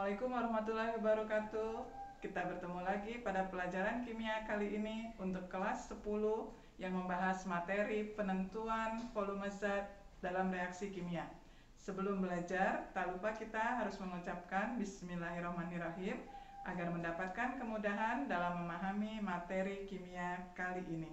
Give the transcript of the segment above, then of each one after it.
Assalamualaikum warahmatullahi wabarakatuh. Kita bertemu lagi pada pelajaran kimia kali ini untuk kelas 10 yang membahas materi penentuan volume zat dalam reaksi kimia. Sebelum belajar, tak lupa kita harus mengucapkan Bismillahirrahmanirrahim agar mendapatkan kemudahan dalam memahami materi kimia kali ini.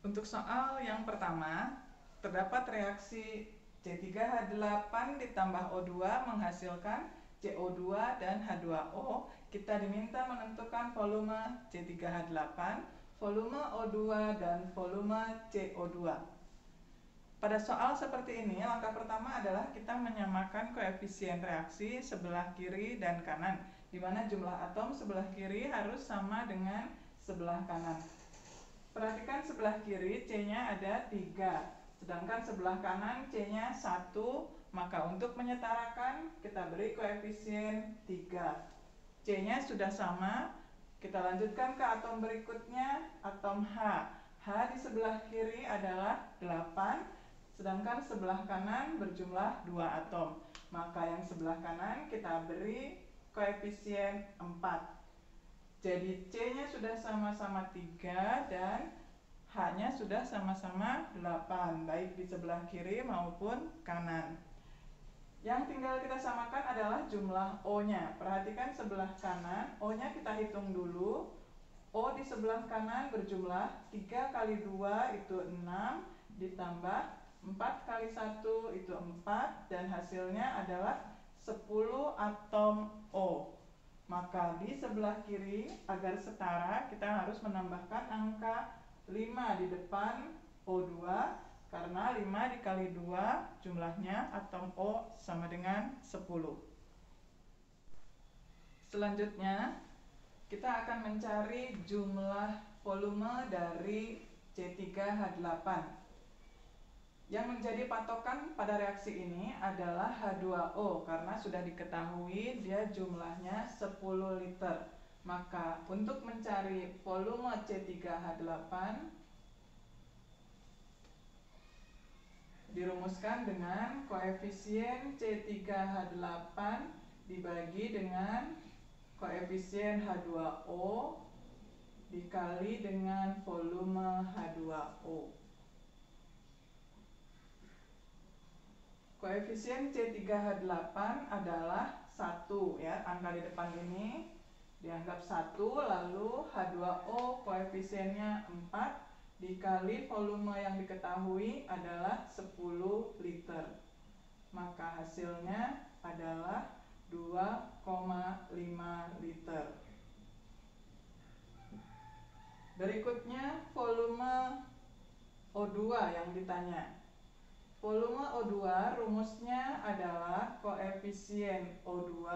Untuk soal yang pertama, terdapat reaksi C3H8 ditambah O2 menghasilkan CO2 dan H2O. Kita diminta menentukan volume C3H8, volume O2, dan volume CO2. Pada soal seperti ini, langkah pertama adalah kita menyamakan koefisien reaksi sebelah kiri dan kanan, di mana jumlah atom sebelah kiri harus sama dengan sebelah kanan. Perhatikan sebelah kiri C-nya ada 3. Sedangkan sebelah kanan C-nya 1, maka untuk menyetarakan kita beri koefisien 3. C-nya sudah sama, kita lanjutkan ke atom berikutnya, atom H. H di sebelah kiri adalah 8, sedangkan sebelah kanan berjumlah 2 atom. Maka yang sebelah kanan kita beri koefisien 4. Jadi C-nya sudah sama-sama 3 dan H-nya sudah sama-sama 8, baik di sebelah kiri maupun kanan. Yang tinggal kita samakan adalah jumlah O-nya. Perhatikan sebelah kanan, O-nya kita hitung dulu. O di sebelah kanan berjumlah 3 kali 2 itu 6, ditambah 4 kali 1 itu 4, dan hasilnya adalah 10 atom O. Maka di sebelah kiri, agar setara, kita harus menambahkan angka 5 di depan O2, karena 5 dikali 2 jumlahnya atom O sama dengan 10. Selanjutnya, kita akan mencari jumlah volume dari C3H8. Yang menjadi patokan pada reaksi ini adalah H2O, karena sudah diketahui dia jumlahnya 10 liter. Maka untuk mencari volume C3H8 dirumuskan dengan koefisien C3H8 dibagi dengan koefisien H2O dikali dengan volume H2O. Koefisien C3H8 adalah 1 ya, angka di depan ini dianggap 1, lalu H2O koefisiennya 4 dikali volume yang diketahui adalah 10 liter. Maka hasilnya adalah 2,5 liter. Berikutnya volume O2 yang ditanya. Volume O2 rumusnya adalah koefisien O2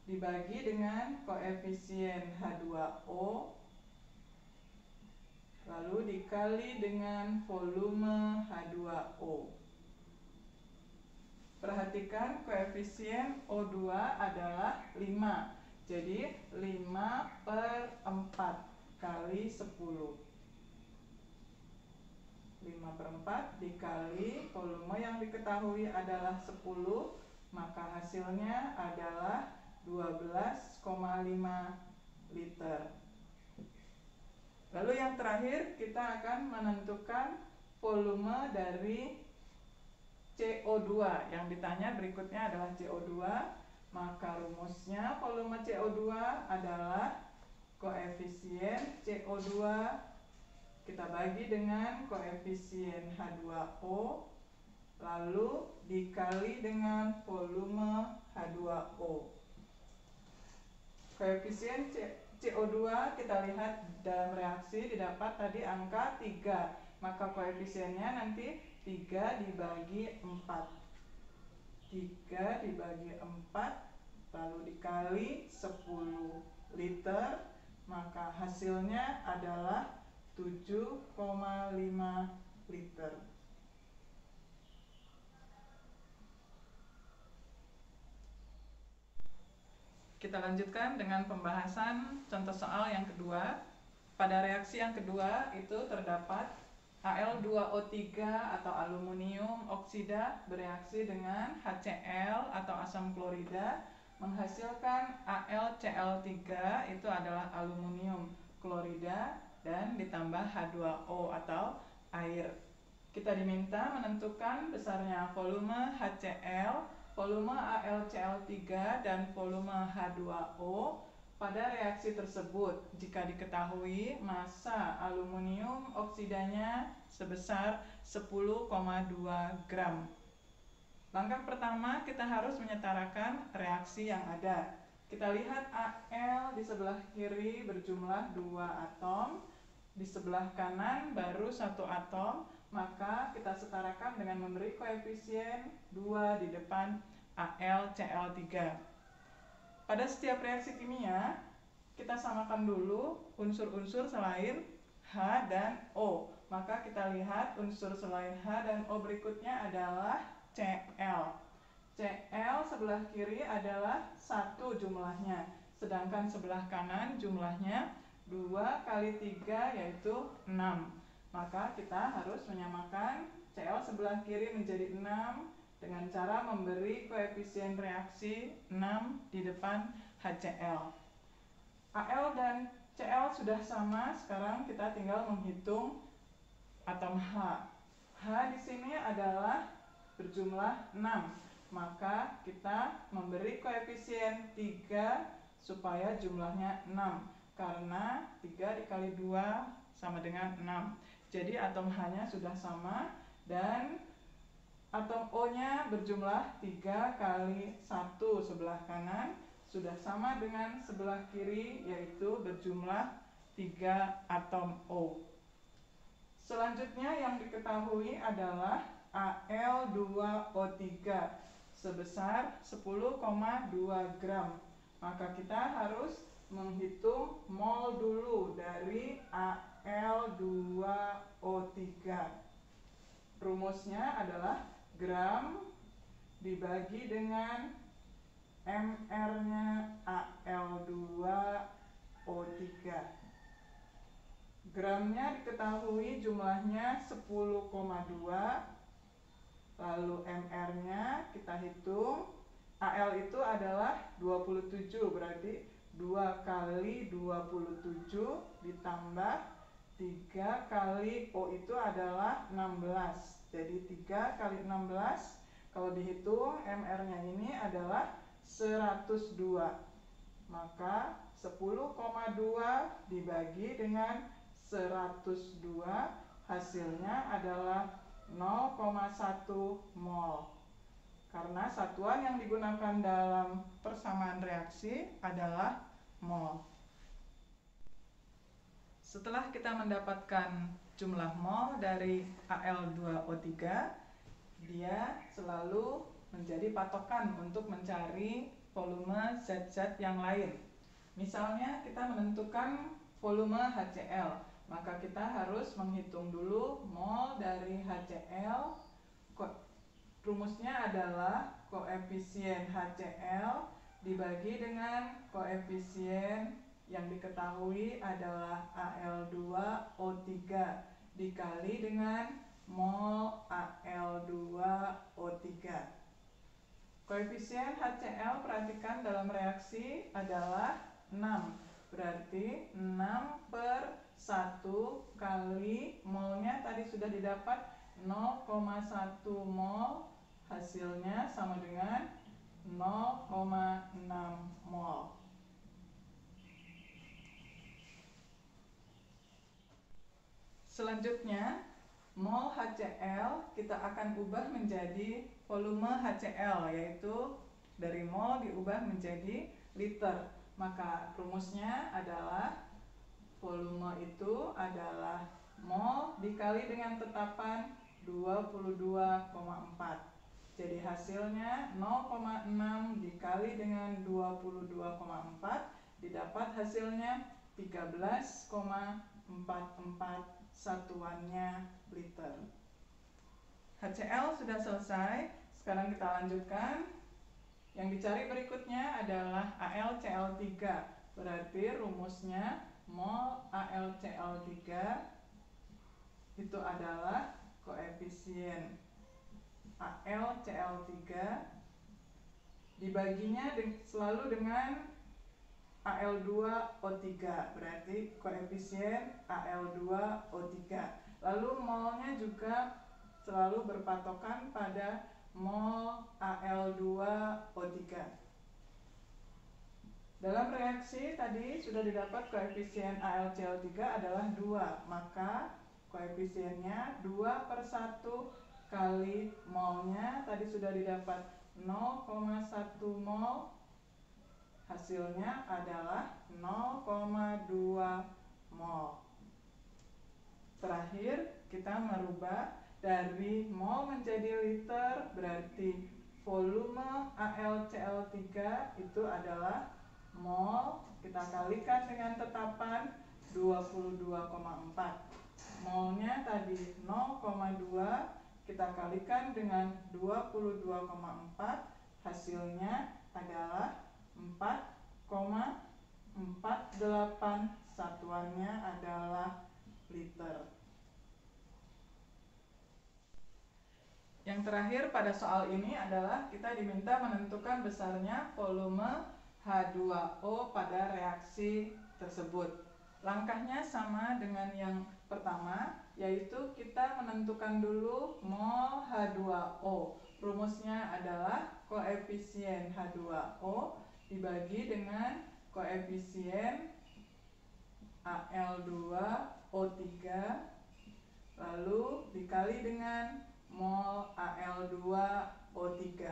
dibagi dengan koefisien H2O lalu dikali dengan volume H2O. Perhatikan koefisien O2 adalah 5. Jadi 5/4 kali 10. 5/4 dikali volume yang diketahui adalah 10, maka hasilnya adalah 12,5 liter. Lalu yang terakhir kita akan menentukan volume dari CO2. Yang ditanya berikutnya adalah CO2. Maka rumusnya volume CO2 adalah koefisien CO2 kita bagi dengan koefisien H2O lalu dikali dengan volume H2O. Koefisien CO2 kita lihat dalam reaksi didapat tadi angka 3. Maka koefisiennya nanti 3 dibagi 4. 3 dibagi 4 lalu dikali 10 liter, maka hasilnya adalah 7,5 liter. Kita lanjutkan dengan pembahasan contoh soal yang kedua. Pada reaksi yang kedua itu terdapat Al2O3 atau aluminium oksida bereaksi dengan HCl atau asam klorida menghasilkan AlCl3, itu adalah aluminium klorida, dan ditambah H2O atau air. Kita diminta menentukan besarnya volume HCl, volume AlCl3, dan volume H2O pada reaksi tersebut jika diketahui massa aluminium oksidanya sebesar 10,2 gram. Langkah pertama, kita harus menyetarakan reaksi yang ada. Kita lihat Al di sebelah kiri berjumlah 2 atom, di sebelah kanan baru 1 atom, maka kita setarakan dengan memberi koefisien 2 di depan AlCl3. Pada setiap reaksi kimia, kita samakan dulu unsur-unsur selain H dan O. Maka kita lihat unsur selain H dan O berikutnya adalah Cl. Cl sebelah kiri adalah 1 jumlahnya, sedangkan sebelah kanan jumlahnya 2 kali 3 yaitu 6. Maka kita harus menyamakan Cl sebelah kiri menjadi 6 dengan cara memberi koefisien reaksi 6 di depan HCl. Al dan Cl sudah sama, sekarang kita tinggal menghitung atom H. H di sini adalah berjumlah 6, maka kita memberi koefisien 3 supaya jumlahnya 6, karena 3 dikali 2 sama dengan 6. Jadi atom H-nya sudah sama dan atom O-nya berjumlah 3 kali 1 sebelah kanan sudah sama dengan sebelah kiri, yaitu berjumlah 3 atom O. Selanjutnya yang diketahui adalah Al2O3 sebesar 10,2 gram. Maka kita harus menghitung mol dulu dari Al2O3. Rumusnya adalah gram dibagi dengan mR-nya Al2O3. Gramnya diketahui jumlahnya 10,2, lalu mR-nya kita hitung. Al itu adalah 27, berarti 2 kali 27 ditambah 3 kali O itu adalah 16. Jadi 3 kali 16, kalau dihitung mR-nya ini adalah 102. Maka 10,2 dibagi dengan 102, hasilnya adalah 0,1 mol. Karena satuan yang digunakan dalam persamaan reaksi adalah mol. Setelah kita mendapatkan jumlah mol dari Al2O3, dia selalu menjadi patokan untuk mencari volume zat-zat yang lain. Misalnya kita menentukan volume HCl, maka kita harus menghitung dulu mol dari HCl. Rumusnya adalah koefisien HCl dibagi dengan koefisien yang diketahui adalah Al2O3 dikali dengan mol Al2O3. Koefisien HCl, perhatikan dalam reaksi adalah 6. Berarti 6 per 1 kali molnya tadi sudah didapat 0,1 mol, hasilnya sama dengan 0,6 mol. Selanjutnya, mol HCl kita akan ubah menjadi volume HCl, yaitu dari mol diubah menjadi liter. Maka rumusnya adalah volume itu adalah mol dikali dengan tetapan 22,4. Jadi hasilnya 0,6 dikali dengan 22,4 didapat hasilnya 13,44, satuannya liter. HCl sudah selesai. Sekarang kita lanjutkan. Yang dicari berikutnya adalah AlCl3. Berarti rumusnya mol AlCl3 itu adalah koefisien AlCl3 dibaginya selalu dengan Al2O3, berarti koefisien Al2O3. Lalu molnya juga selalu berpatokan pada mol Al2O3. Dalam reaksi tadi sudah didapat koefisien AlCl3 adalah 2, maka koefisiennya 2/1 kali molnya tadi sudah didapat 0,1 mol, hasilnya adalah 0,2 mol. Terakhir kita merubah dari mol menjadi liter, berarti volume AlCl3 itu adalah mol, kita kalikan dengan tetapan 22,4. Molnya tadi 0,2, kita kalikan dengan 22,4, hasilnya adalah 4,48, satuannya adalah liter. Yang terakhir pada soal ini adalah kita diminta menentukan besarnya volume H2O pada reaksi tersebut. Langkahnya sama dengan yang pertama, yaitu kita menentukan dulu mol H2O. Rumusnya adalah koefisien H2O dibagi dengan koefisien Al2O3 lalu dikali dengan mol Al2O3.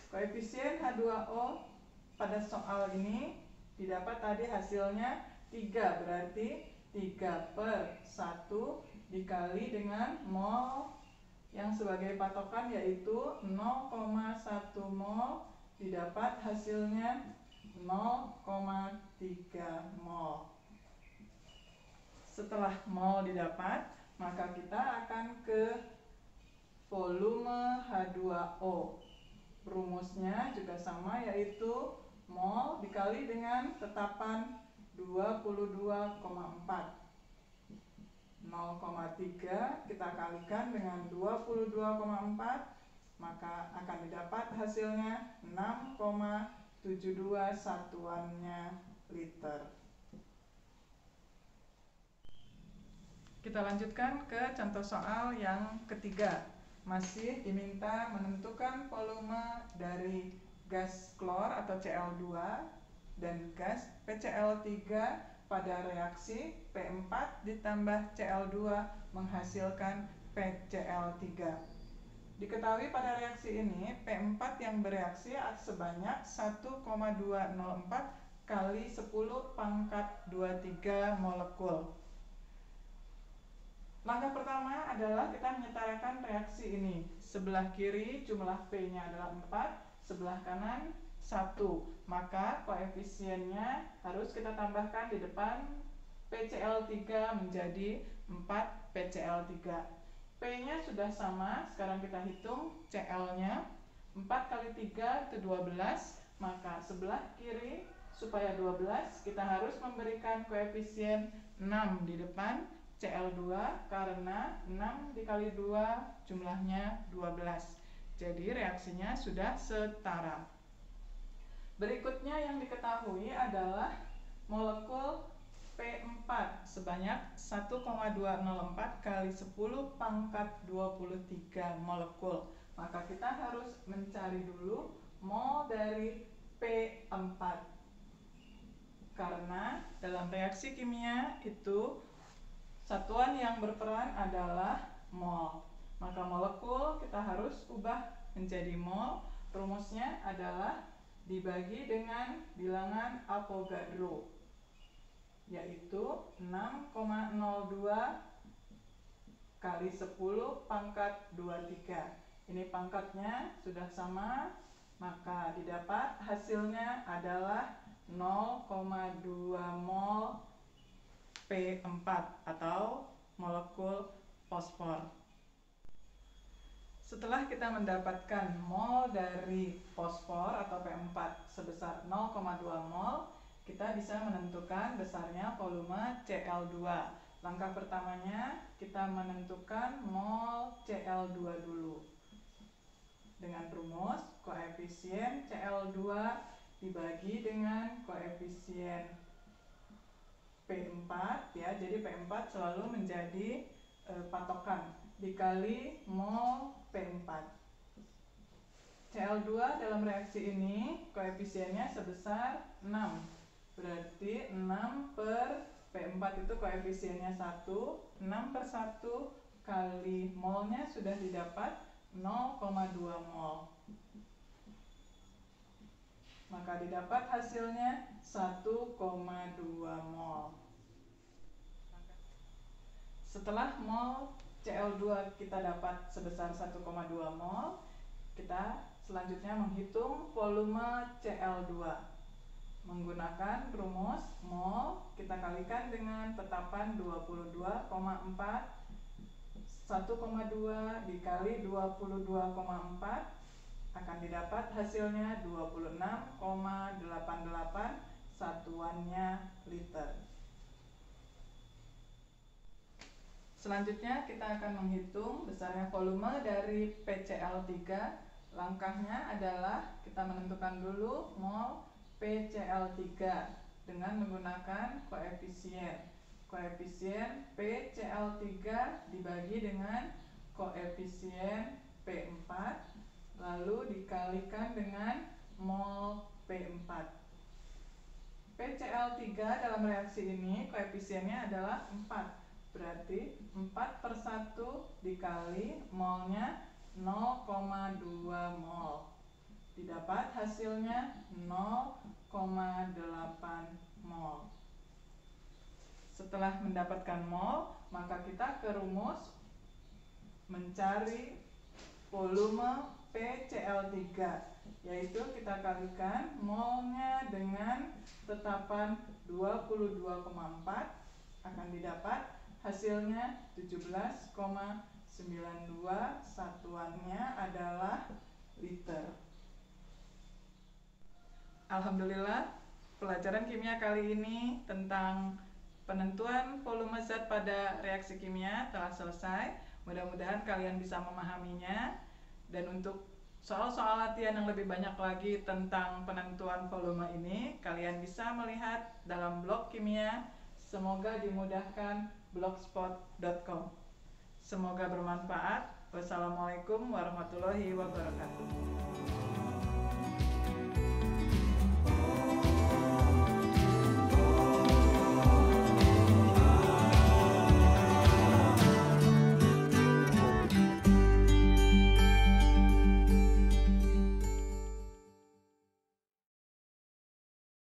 Koefisien H2O pada soal ini didapat tadi hasilnya 3, berarti 3/1 dikali dengan mol yang sebagai patokan yaitu 0,1 mol, didapat hasilnya 0,3 mol. Setelah mol didapat, maka kita akan ke volume H2O. Rumusnya juga sama, yaitu mol dikali dengan tetapan 22,4. 0,3 kita kalikan dengan 22,4, maka akan didapat hasilnya 6,72, satuannya liter. Kita lanjutkan ke contoh soal yang ketiga. Masih diminta menentukan volume dari gas klor atau Cl2 dan gas PCl3 pada reaksi P4 ditambah Cl2 menghasilkan PCl3. Diketahui pada reaksi ini P4 yang bereaksi sebanyak 1,204 kali 10⁻23 molekul. Langkah pertama adalah kita menyetarakan reaksi ini. Sebelah kiri jumlah P-nya adalah 4, sebelah kanan 1. Maka koefisiennya harus kita tambahkan di depan PCl3 menjadi 4 PCl3. P-nya sudah sama, sekarang kita hitung Cl-nya. 4 kali 3 itu 12, maka sebelah kiri supaya 12 kita harus memberikan koefisien 6 di depan Cl2 karena 6 dikali 2 jumlahnya 12. Jadi reaksinya sudah setara. Berikutnya yang diketahui adalah molekul P4 sebanyak 1,204 kali 10⁻23 molekul. Maka kita harus mencari dulu mol dari P4. Karena dalam reaksi kimia itu satuan yang berperan adalah mol. Maka molekul kita harus ubah menjadi mol. Rumusnya adalah dibagi dengan bilangan Avogadro, yaitu 6,02 kali 10⁻23. Ini pangkatnya sudah sama, maka didapat hasilnya adalah 0,2 mol P4 atau molekul fosfor. Setelah kita mendapatkan mol dari fosfor atau P4 sebesar 0,2 mol, kita bisa menentukan besarnya volume Cl2. Langkah pertamanya kita menentukan mol Cl2 dulu. Dengan rumus koefisien Cl2 dibagi dengan koefisien P4 ya. Jadi P4 selalu menjadi patokan dikali mol P4. Cl2 dalam reaksi ini koefisiennya sebesar 6. Berarti 6 per P4 itu koefisiennya 1. 6 per 1 kali molnya sudah didapat 0,2 mol. Maka didapat hasilnya 1,2 mol. Setelah mol Cl2 kita dapat sebesar 1,2 mol, kita selanjutnya menghitung volume Cl2. Menggunakan rumus mol, kita kalikan dengan tetapan 22,4. 1,2 dikali 22,4 akan didapat hasilnya 26,88, satuannya liter. Selanjutnya kita akan menghitung besarnya volume dari PCl3. Langkahnya adalah kita menentukan dulu mol PCl3 dengan menggunakan koefisien PCl3 dibagi dengan koefisien P4 lalu dikalikan dengan mol P4. PCl3 dalam reaksi ini koefisiennya adalah 4, berarti 4 per 1 dikali molnya 0,2 mol. Didapat hasilnya 0,8 mol. Setelah mendapatkan mol, maka kita ke rumus mencari volume PCl3, yaitu kita kalikan molnya dengan tetapan 22,4 akan didapat hasilnya 17,92, satuannya adalah liter. Alhamdulillah, pelajaran kimia kali ini tentang penentuan volume zat pada reaksi kimia telah selesai. Mudah-mudahan kalian bisa memahaminya. Dan untuk soal-soal latihan yang lebih banyak lagi tentang penentuan volume ini, kalian bisa melihat dalam blog kimia. Semoga dimudahkan blogspot.com. Semoga bermanfaat. Wassalamualaikum warahmatullahi wabarakatuh.